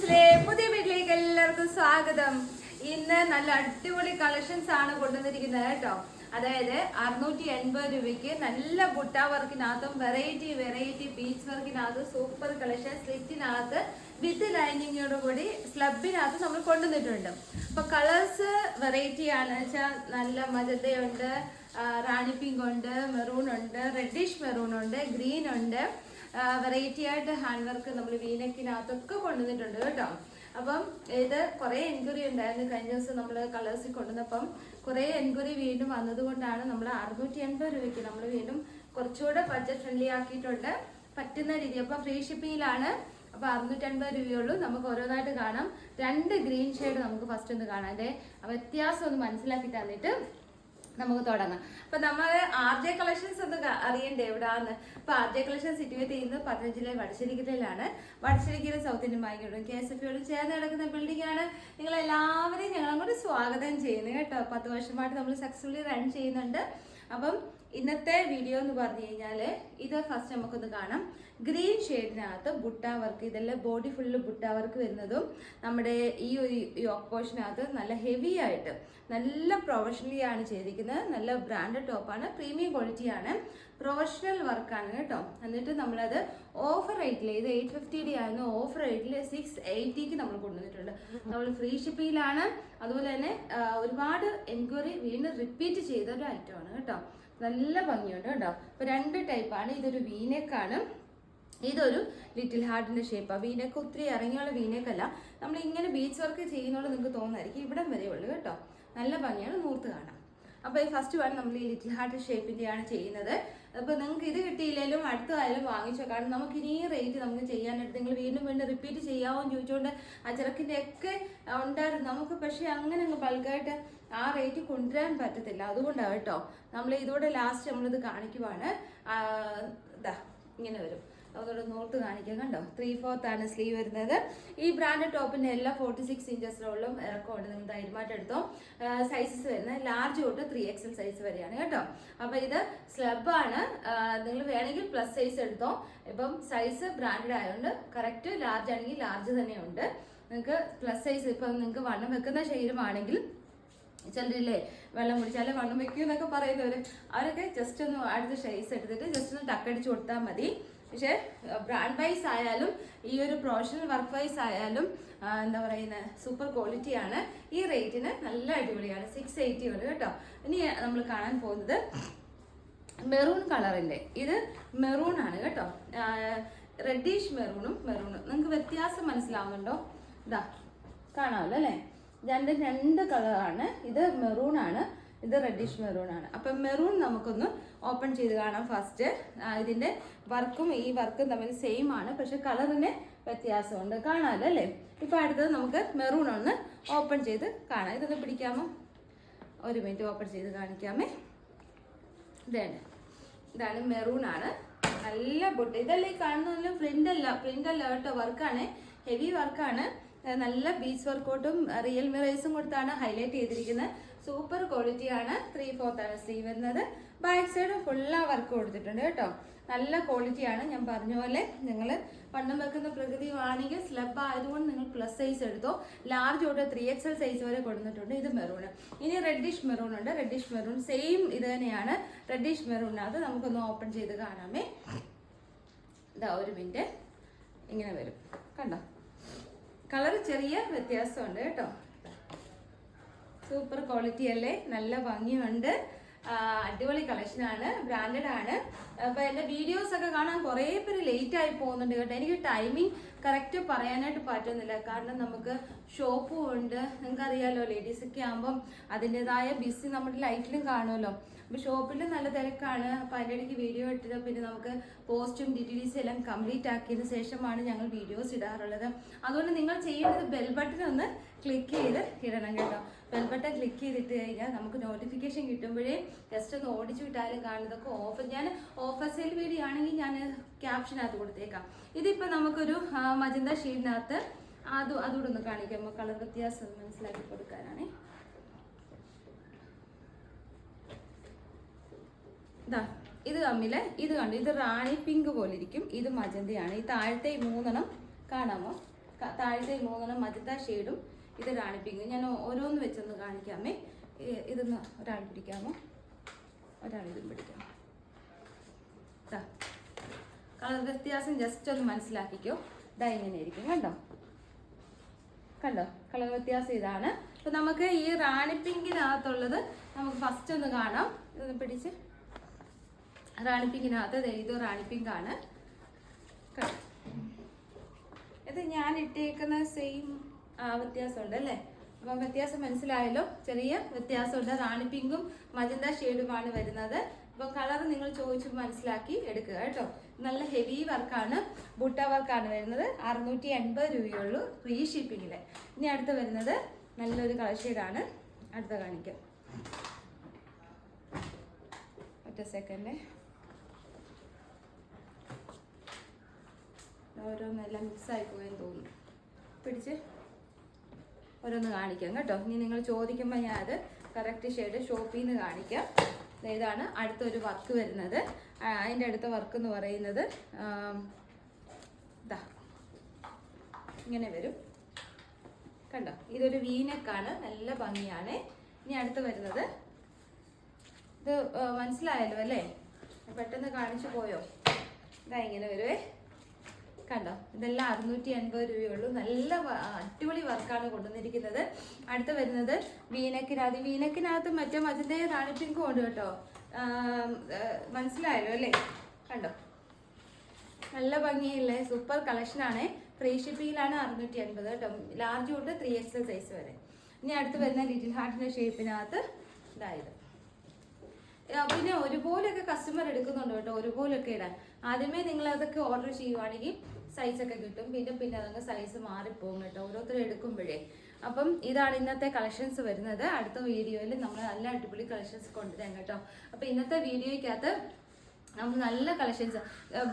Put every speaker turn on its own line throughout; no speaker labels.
ബ്ലോഗ്സിലെ പുതിയ വീട്ടിലേക്ക് എല്ലാവർക്കും സ്വാഗതം. ഇന്ന് നല്ല അടിപൊളി കളക്ഷൻസ് ആണ് കൊണ്ടുവന്നിരിക്കുന്നത് കേട്ടോ. അതായത് 680 രൂപയ്ക്ക് നല്ല ബുട്ട വർക്കിനകത്തും വെറൈറ്റി പീച്ച് വർക്കിനകത്ത് സൂപ്പർ കളക്ഷൻ സ്ലിറ്റിനകത്ത് വിത്ത് ലൈനിങ്ങോട് കൂടി സ്ലബിനകത്ത് നമ്മൾ കൊണ്ടുവന്നിട്ടുണ്ട്. അപ്പൊ കളേഴ്സ് വെറൈറ്റി ആണ് വെച്ചാൽ നല്ല മജന്തയുണ്ട്, റാണി പിങ്ക് ഉണ്ട്, മെറൂൺ ഉണ്ട്, റെഡിഷ് മെറൂൺ ഉണ്ട്, ഗ്രീൻ ഉണ്ട്. വെറൈറ്റി ആയിട്ട് ഹാൻഡ് വർക്ക് നമ്മൾ വീനക്കിനകത്തൊക്കെ കൊണ്ടുവന്നിട്ടുണ്ട് കേട്ടോ. അപ്പം ഇത് കുറേ എൻക്വയറി ഉണ്ടായിരുന്നു കഴിഞ്ഞ ദിവസം നമ്മൾ കളേഴ്സിൽ കൊണ്ടുവന്നപ്പം. കുറേ എൻക്വയറി വീണ്ടും വന്നതുകൊണ്ടാണ് നമ്മൾ 680 രൂപയ്ക്ക് നമ്മൾ വീണ്ടും കുറച്ചുകൂടെ ബഡ്ജറ്റ് ഫ്രണ്ട്ലി ആക്കിയിട്ടുണ്ട് പറ്റുന്ന രീതി. അപ്പം ഫ്രീ ഷിപ്പിങ്ങിലാണ്. അപ്പോൾ 650 രൂപയുള്ളൂ. നമുക്ക് ഓരോന്നായിട്ട് കാണാം. 2 ഗ്രീൻ ഷെയ്ഡ് നമുക്ക് ഫസ്റ്റ് ഒന്ന് കാണാം. അതിൻ്റെ വ്യത്യാസം ഒന്ന് മനസ്സിലാക്കി തന്നിട്ട് നമുക്ക് തുടങ്ങാം. അപ്പൊ നമ്മൾ RJ കളക്ഷൻസ് ഒന്ന് അറിയണ്ടേ എവിടാന്ന്. അപ്പൊ RJ കളക്ഷൻസ് സിറ്റുവേറ്റ് ചെയ്യുന്നത് 15 വടശ്ശേരിക്കലാണ്. വടശ്ശേരിക്കൽ സൗത്ത് ഇന്ത്യൻ ബാങ്കിനോടും KSFയോടും ചേർന്ന് കിടക്കുന്ന ബിൽഡിംഗ് ആണ്. നിങ്ങൾ എല്ലാവരെയും ഞങ്ങൾ അങ്ങോട്ട് സ്വാഗതം ചെയ്യുന്നു കേട്ടോ. 10 വർഷമായിട്ട് നമ്മൾ സക്സസ്ഫുള്ളി റൺ ചെയ്യുന്നുണ്ട്. അപ്പം ഇന്നത്തെ വീഡിയോ എന്ന് പറഞ്ഞു കഴിഞ്ഞാൽ ഇത് ഫസ്റ്റ് നമുക്കൊന്ന് കാണാം. ഗ്രീൻ ഷെയ്ഡിനകത്ത് ബുട്ട വർക്ക്, ഇതെല്ലാം ബോഡി ഫുള്ള് ബുട്ട വർക്ക് വരുന്നതും നമ്മുടെ ഈ ഒരു യോക്ക് പോർഷനകത്ത് നല്ല ഹെവി ആയിട്ട് നല്ല പ്രൊഫഷണലി ആണ് ചെയ്തിരിക്കുന്നത്. നല്ല ബ്രാൻഡഡ് ടോപ്പാണ്, പ്രീമിയം ക്വാളിറ്റിയാണ്, പ്രൊഫഷണൽ വർക്കാണ് കേട്ടോ. എന്നിട്ട് നമ്മളത് ഓഫർ റേറ്റിൽ, ഇത് 850 ആയിരുന്നു, ഓഫർ റേറ്റിൽ 680ക്ക് നമ്മൾ കൊണ്ടുവന്നിട്ടുണ്ട്. നമ്മൾ ഫ്രീ ഷിപ്പിങ്ങിലാണ്. അതുപോലെ തന്നെ ഒരുപാട് എൻക്വയറി വീണ്ടും റിപ്പീറ്റ് ചെയ്ത ഒരു ഐറ്റമാണ് കേട്ടോ. നല്ല ഭംഗിയുണ്ട് കേട്ടോ. അപ്പൊ 2 ടൈപ്പാണ്. ഇതൊരു വീനെക്കാണ്, ഇതൊരു ലിറ്റിൽ ഹാർട്ടിന്റെ ഷേപ്പാണ്. വീനക്ക് ഒത്തിരി ഇറങ്ങിയുള്ള വീനക്കല്ല. നമ്മൾ ഇങ്ങനെ ബീച്ച് വർക്ക് ചെയ്യുന്നതുകൊണ്ട് നിങ്ങൾക്ക് തോന്നുമായിരിക്കും ഇവിടം വരെ ഉള്ളു കേട്ടോ. നല്ല ഭംഗിയാണ്, നൂർത്ത് കാണാം. അപ്പോൾ ഈ ഫസ്റ്റ് വൺ നമ്മൾ ഈ ലിറ്റിൽ ഹാർട്ട് ഷേപ്പിൻ്റെയാണ് ചെയ്യുന്നത്. അപ്പോൾ നിങ്ങൾക്ക് ഇത് കിട്ടിയില്ലെങ്കിലും അടുത്തതായാലും വാങ്ങിച്ചോ. കാരണം നമുക്ക് ഇനി റേറ്റ് നമുക്ക് ചെയ്യാനായിട്ട് നിങ്ങൾ വീണ്ടും റിപ്പീറ്റ് ചെയ്യാമോ എന്ന് ചോദിച്ചുകൊണ്ട് ആ ചെറുക്കിൻ്റെ ഒക്കെ ഉണ്ടായിരുന്നു നമുക്ക്. പക്ഷേ അങ്ങനെ അങ്ങ് ബൾക്കായിട്ട് ആ റേറ്റ് കൊണ്ടുവരാൻ പറ്റത്തില്ല. അതുകൊണ്ടാണ് കേട്ടോ നമ്മൾ ഇതോടെ ലാസ്റ്റ് നമ്മളിത് കാണിക്കുവാണ്. ഇതാ ഇങ്ങനെ വരും. അതോടെ നോർത്ത് കാണിക്കാം കണ്ടോ. 3/4 ആണ് സ്ലീവ് വരുന്നത്. ഈ ബ്രാൻഡ് ടോപ്പിന്റെ എല്ലാ 46 ഇഞ്ചസിലുള്ള ഇറക്കമുണ്ട്. നിങ്ങൾ ധൈര്യമായിട്ട് എടുത്തോ. സൈസസ് വരുന്നത് ലാർജ് തൊട്ട് 3XL സൈസ് വരെയാണ് കേട്ടോ. അപ്പൊ ഇത് സ്ലബാണ്. നിങ്ങൾ വേണമെങ്കിൽ പ്ലസ് സൈസ് എടുത്തോ. ഇപ്പം സൈസ് ബ്രാൻഡഡ് ആയതുകൊണ്ട് കറക്റ്റ് ലാർജ് ആണെങ്കിൽ ലാർജ് തന്നെയുണ്ട്. നിങ്ങൾക്ക് പ്ലസ് സൈസ് ഇപ്പം നിങ്ങൾക്ക് വണ്ണം വെക്കുന്ന ശരീരമാണെങ്കിൽ ചിലരില്ലേ വെള്ളം കുടിച്ചാലേ വണ്ണം വെക്കൂ എന്നൊക്കെ പറയുന്നവര്, അവരൊക്കെ ജസ്റ്റ് ഒന്ന് അടുത്ത സൈസ് എടുത്തിട്ട് ജസ്റ്റ് ഒന്ന് ടക്കടിച്ച് കൊടുത്താൽ മതി. പക്ഷേ ബ്രാൻഡ് വൈസ് ആയാലും ഈ ഒരു പ്രൊഫഷണൽ വർക്ക് വൈസ് ആയാലും എന്താ പറയുന്നത് സൂപ്പർ ക്വാളിറ്റിയാണ്. ഈ റേറ്റിന് നല്ല അടിപൊളിയാണ്. 680 ഉണ്ട് കേട്ടോ. ഇനി നമ്മൾ കാണാൻ പോകുന്നത് മെറൂൺ കളറിൻ്റെ, ഇത് മെറൂൺ ആണ് കേട്ടോ. റെഡിഷ് മെറൂണും നിങ്ങൾക്ക് വ്യത്യാസം മനസ്സിലാവുന്നുണ്ടോ? ഇതാ കാണാമല്ലോ അല്ലേ. രണ്ട് കളറാണ്. ഇത് മെറൂൺ ആണ്, ഇത് റെഡിഷ് മെറൂൺ ആണ്. അപ്പം മെറൂൺ നമുക്കൊന്ന് ഓപ്പൺ ചെയ്ത് കാണാം ഫസ്റ്റ്. ഇതിന്റെ വർക്കും ഈ വർക്കും തമ്മിൽ സെയിം ആണ്, പക്ഷെ കളറിന് വ്യത്യാസമുണ്ട്. കാണാമല്ലോ അല്ലേ. ഇപ്പൊ അടുത്തത് നമുക്ക് മെറൂൺ ഒന്ന് ഓപ്പൺ ചെയ്ത് കാണാം. ഇതൊന്ന് പിടിക്കാമോ? ഒരു മിനിറ്റ് ഓപ്പൺ ചെയ്ത് കാണിക്കാമേ. ഇതാണ് മെറൂൺ ആണ്. നല്ല ബുട്ട. ഇതെല്ലാം ഈ കാണുന്നതിലും പ്രിന്റ് അല്ല കേട്ടോ, വർക്കാണ്, ഹെവി വർക്കാണ്. നല്ല ബീച്ച് വർക്കൗട്ടും റിയൽ മിറേഴ്സും കൊടുത്താണ് ഹൈലൈറ്റ് ചെയ്തിരിക്കുന്നത്. സൂപ്പർ ക്വാളിറ്റി ആണ്. 3/4 ആണ് സ്ലീവ് വരുന്നത്. ബാക്ക് സൈഡ് ഫുള്ളാ വർക്ക് കൊടുത്തിട്ടുണ്ട് കേട്ടോ. നല്ല ക്വാളിറ്റിയാണ്. ഞാൻ പറഞ്ഞ പോലെ നിങ്ങൾ വണ്ണം വെക്കുന്ന പ്രകൃതി ആണെങ്കിൽ സ്ലബ് ആയതുകൊണ്ട് നിങ്ങൾ പ്ലസ് സൈസ് എടുത്തോ. ലാർജ് തൊട്ട് 3XL സൈസ് വരെ കൊടുത്തിട്ടുണ്ട്. ഇത് മെറൂണ്. ഇനി റെഡിഷ് മെറൂൺ ഉണ്ട്. റെഡിഷ് മെറൂൺ സെയിം ഇത് തന്നെയാണ്. റെഡിഷ് മെറൂണിനകത്ത് നമുക്കൊന്ന് ഓപ്പൺ ചെയ്ത് കാണാമേ. ഇതാ ഒരു മിനിറ്റ്, ഇങ്ങനെ വരും കണ്ടോ. കളർ ചെറിയ വ്യത്യാസമുണ്ട് കേട്ടോ. സൂപ്പർ ക്വാളിറ്റി അല്ലേ, നല്ല ഭംഗിയുണ്ട്. അടിപൊളി കളക്ഷനാണ്, ബ്രാൻഡഡ് ആണ്. അപ്പോൾ എൻ്റെ വീഡിയോസ് ഒക്കെ കാണാൻ കുറേ പേര് ലേറ്റ് ആയി പോകുന്നുണ്ട് കേട്ടോ. എനിക്ക് ടൈമിംഗ് കറക്റ്റ് പറയാനായിട്ട് പറ്റുന്നില്ല. കാരണം നമുക്ക് ഷോപ്പും ഉണ്ട്. നിങ്ങൾക്കറിയാമല്ലോ ലേഡീസൊക്കെ ആകുമ്പം അതിൻ്റെതായ ബിസി നമ്മുടെ ലൈഫിലും കാണുമല്ലോ. അപ്പോൾ ഷോപ്പിൽ നല്ല തിരക്കാണ്. അപ്പോൾ അതിൻ്റെ ഇടയ്ക്ക് വീഡിയോ ഇട്ടിട്ട് പിന്നെ നമുക്ക് പോസ്റ്റും DTDC എല്ലാം കംപ്ലീറ്റ് ആക്കിയതിന് ശേഷമാണ് ഞങ്ങൾ വീഡിയോസ് ഇടാറുള്ളത്. അതുകൊണ്ട് നിങ്ങൾ ചെയ്യേണ്ടത് ബെൽ ബട്ടൺ ഒന്ന് ക്ലിക്ക് ചെയ്ത് ഇടണം കേട്ടോ. ബെൽ ബട്ടൺ ക്ലിക്ക് ചെയ്തിട്ട് കഴിഞ്ഞാൽ നമുക്ക് നോട്ടിഫിക്കേഷൻ കിട്ടുമ്പോഴേ ജസ്റ്റ് ഒന്ന് ഓടിച്ചു വിട്ടാലും കാണുന്നതൊക്കെ ഓഫർ. ഞാൻ ഓഫർ സെയിൽ വീഡിയോ ആണെങ്കിൽ ഞാൻ ക്യാപ്ഷനകത്ത് കൊടുത്തേക്കാം. ഇതിപ്പോൾ നമുക്കൊരു മജന്ത ഷീഡിനകത്ത് അതുകൂടെ ഒന്ന് കാണിക്കാം. കളർ വ്യത്യാസം മനസ്സിലാക്കി കൊടുക്കാനാണ്. ഇതാ ഇത് തമ്മില് ഇത് കണ്ടു. ഇത് റാണി പിങ്ക് പോലെ ഇരിക്കും. ഇത് മജന്തയാണ്. ഈ താഴത്തെ 3 കാണാമോ? താഴത്തെ 3 മജന്ത ഷെയ്ഡും ഇത് റാണി പിങ്കും. ഞാൻ ഓരോന്ന് വെച്ചൊന്ന് കാണിക്കാമേ. ഇതൊന്ന് ഒരാൾ പിടിക്കാമോ? ഒരാൾ ഇതും പിടിക്കാം. കളർ വ്യത്യാസം ജസ്റ്റ് ഒന്ന് മനസ്സിലാക്കിക്കോ. ഇതാ ഇങ്ങനെ ഇരിക്കും, കണ്ടോ കണ്ടോ കളർ വ്യത്യാസം ഇതാണ്. അപ്പൊ നമുക്ക് ഈ റാണി പിങ്കിനകത്തുള്ളത് നമുക്ക് ഫസ്റ്റ് ഒന്ന് കാണാം. ഇതൊന്ന് പിടിച്ച് റാണി പിങ്കിനകത്ത് ഇത് റാണി പിങ്കാണ്. ഇത് ഞാൻ ഇട്ടേക്കുന്ന സെയിം വ്യത്യാസമുണ്ട് അല്ലേ? അപ്പൊ വ്യത്യാസം മനസ്സിലായല്ലോ, ചെറിയ വ്യത്യാസമുണ്ട്. റാണി പിങ്കും മജന്ത ഷെയ്ഡുമാണ് വരുന്നത്. അപ്പൊ കളർ നിങ്ങൾ ചോദിച്ചു മനസ്സിലാക്കി എടുക്കുക കേട്ടോ. നല്ല ഹെവി വർക്കാണ്, ബുട്ട വർക്കാണ് വരുന്നത്. 680 രൂപയുള്ളൂ ഫ്രീ ഷിപ്പിങ്ങില്. ഇനി അടുത്ത് വരുന്നത് നല്ലൊരു കളർ ഷെയ്ഡാണ്. അടുത്ത കാണിക്കാം, ഒറ്റ സെക്കൻഡ്. ഓരോന്നെല്ലാം മിക്സായി പോയെന്ന് തോന്നുന്നു. പിടിച്ച് ഓരോന്ന് കാണിക്കാം കേട്ടോ. ഇനി നിങ്ങൾ ചോദിക്കുമ്പോൾ ഞാൻ അത് കറക്റ്റ് ഷെയ്ഡ് ഷോപ്പിൽ നിന്ന് കാണിക്കാം. ഇതാണ് അടുത്തൊരു വർക്ക് വരുന്നത്. അതിൻ്റെ അടുത്ത വർക്ക് എന്ന് പറയുന്നത് ഇതാ ഇങ്ങനെ വരും, കണ്ടോ? ഇതൊരു വീനക്കാണ്, നല്ല ഭംഗിയാണ്. ഇനി അടുത്ത് വരുന്നത് ഇത് മനസ്സിലായല്ലോ അല്ലേ? പെട്ടെന്ന് കാണിച്ചു പോയോ? ഇതാ ഇങ്ങനെ വരുവേ, കണ്ടോ? ഇതെല്ലാം 680 രൂപയുള്ളൂ. നല്ല അടിപൊളി വർക്കാണ് കൊണ്ടുവന്നിരിക്കുന്നത്. അടുത്ത് വരുന്നത് വീനക്കിനകത്ത് മറ്റേ മജന്ത റാണി പിങ്കും ഉണ്ട് കേട്ടോ. മനസ്സിലായല്ലോ അല്ലേ? കണ്ടോ, നല്ല ഭംഗിയില്ലേ? സൂപ്പർ കളക്ഷനാണ്. ഫ്രീ ഷിപ്പിങ്ങിലാണ് 680 കേട്ടോ. ലാർജ് തൊട്ട് 3XL സൈസ് വരെ. ഇനി അടുത്ത് വരുന്ന ലിറ്റിൽ ഹാർട്ടിന്റെ ഷേപ്പിനകത്ത് ഇതായത്. പിന്നെ ഒരുപോലെയൊക്കെ കസ്റ്റമർ എടുക്കുന്നുണ്ട് കേട്ടോ, ഒരുപോലെയൊക്കെ ഇടാൻ. ആദ്യമേ നിങ്ങൾ അതൊക്കെ ഓർഡർ ചെയ്യുവാണെങ്കിൽ സൈസൊക്കെ കിട്ടും. പിന്നെ അതങ്ങ് സൈസ് മാറിപ്പോകും കേട്ടോ, ഓരോരുത്തരും എടുക്കുമ്പോഴേ. അപ്പം ഇതാണ് ഇന്നത്തെ കളക്ഷൻസ് വരുന്നത്. അടുത്ത വീഡിയോയിൽ നമ്മൾ നല്ല അടിപൊളി കളക്ഷൻസ് കൊണ്ടുവരാം കേട്ടോ. അപ്പൊ ഇന്നത്തെ വീഡിയോയ്ക്കകത്ത് നമുക്ക് നല്ല കളക്ഷൻസ്.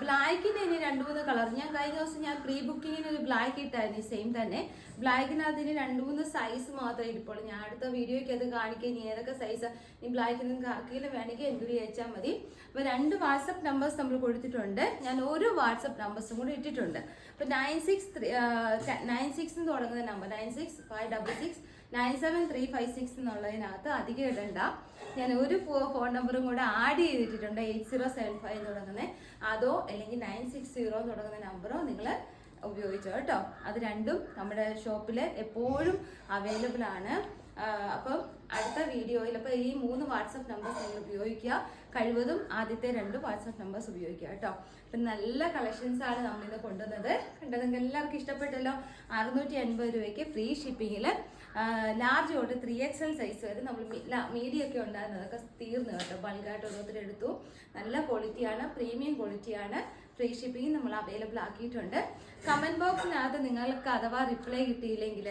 ബ്ലാക്കിന് ഇനി 2-3 കളർ ഞാൻ കഴിഞ്ഞ ദിവസം ഞാൻ പ്രീ ബുക്കിങ്ങിന് ഒരു ബ്ലാക്ക് ഇട്ടായിരുന്നു, സെയിം തന്നെ. ബ്ലാക്കിനകത്ത് ഇനി 2-3 സൈസ് മാത്രമേ ഇരിപ്പുള്ളൂ. ഞാൻ അടുത്ത വീഡിയോയ്ക്ക് അത് കാണിക്കുക. ഇനി ഏതൊക്കെ സൈസ് ഈ ബ്ലാക്കിനും കാക്കിയിലും വേണമെങ്കിൽ എന്തുവഴി അയച്ചാൽ മതി. അപ്പോൾ 2 വാട്സപ്പ് നമ്പേഴ്സ് നമ്മൾ കൊടുത്തിട്ടുണ്ട്. ഞാൻ ഒരു വാട്സപ്പ് നമ്പേഴ്സും കൂടി ഇട്ടിട്ടുണ്ട്. അപ്പോൾ 96 തുടങ്ങുന്ന നമ്പർ 9656697356 എന്നുള്ളതിനകത്ത് അധികം ഇടണ്ട. ഞാൻ ഒരു ഫോൺ നമ്പറും കൂടെ ആഡ് ചെയ്തിട്ടുണ്ട്, 8075 തുടങ്ങുന്നത്. അതോ അല്ലെങ്കിൽ 960 തുടങ്ങുന്ന നമ്പറോ നിങ്ങൾ ഉപയോഗിച്ചോ കേട്ടോ. അത് രണ്ടും നമ്മുടെ ഷോപ്പിൽ എപ്പോഴും അവൈലബിൾ ആണ്. അപ്പം അടുത്ത വീഡിയോയിൽ അപ്പോൾ ഈ 3 വാട്സപ്പ് നമ്പേഴ്സ് നിങ്ങൾ ഉപയോഗിക്കുക. കഴിവതും ആദ്യത്തെ 2 വാട്സപ്പ് നമ്പേഴ്സ് ഉപയോഗിക്കുക കേട്ടോ. അപ്പം നല്ല കളക്ഷൻസ് ആണ് നമ്മളിന്ന് കൊണ്ടുവന്നത്. കണ്ടത് നിങ്ങൾക്ക് എല്ലാവർക്കും ഇഷ്ടപ്പെട്ടല്ലോ. 680 രൂപയ്ക്ക് ഫ്രീ ഷിപ്പിങ്ങിൽ ലാർജ് തൊട്ട് 3XL സൈസ് വരെ നമ്മൾ മീഡിയം ഒക്കെ ഉണ്ടായിരുന്നു, അതൊക്കെ തീർന്നു കേട്ടോ. ബൾക്കായിട്ട് ഓരോരുത്തർ എടുത്തു. നല്ല ക്വാളിറ്റിയാണ്, പ്രീമിയം ക്വാളിറ്റിയാണ്. ഫ്രീ ഷിപ്പിംഗ് നമ്മൾ അവൈലബിൾ ആക്കിയിട്ടുണ്ട്. കമൻറ്റ് ബോക്സിനകത്ത് നിങ്ങൾക്ക് അഥവാ റിപ്ലൈ കിട്ടിയില്ലെങ്കിൽ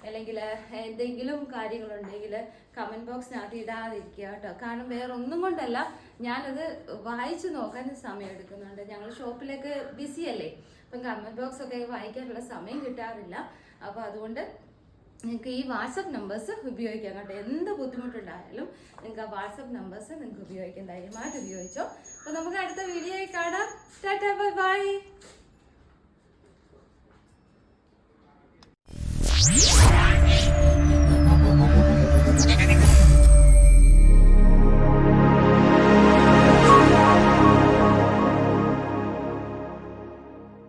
അല്ലെങ്കിൽ എന്തെങ്കിലും കാര്യങ്ങളുണ്ടെങ്കിൽ കമൻറ്റ് ബോക്സിനകത്ത് ഇടാതിരിക്കുക കേട്ടോ. കാരണം വേറെ ഒന്നും കൊണ്ടല്ല, ഞാനത് വായിച്ചു നോക്കാൻ സമയം എടുക്കുന്നുണ്ട്. ഞങ്ങൾ ഷോപ്പിലേക്ക് ബിസി അല്ലേ, അപ്പം കമൻറ്റ് ബോക്സ് ഒക്കെ വായിക്കാനുള്ള സമയം കിട്ടാറില്ല. അപ്പോൾ അതുകൊണ്ട് നിങ്ങൾക്ക് ഈ വാട്സപ്പ് നമ്പേഴ്സ് ഉപയോഗിക്കാം കേട്ടോ. എന്ത് ബുദ്ധിമുട്ടുണ്ടായാലും നിങ്ങൾക്ക് ആ വാട്സപ്പ് നമ്പേഴ്സ് നിങ്ങൾക്ക് ഉപയോഗിക്കാം, ധൈര്യമായിട്ട് ഉപയോഗിച്ചോ. അപ്പോൾ നമുക്ക് അടുത്ത വീഡിയോയിൽ കാണാം. Tata, bye bye.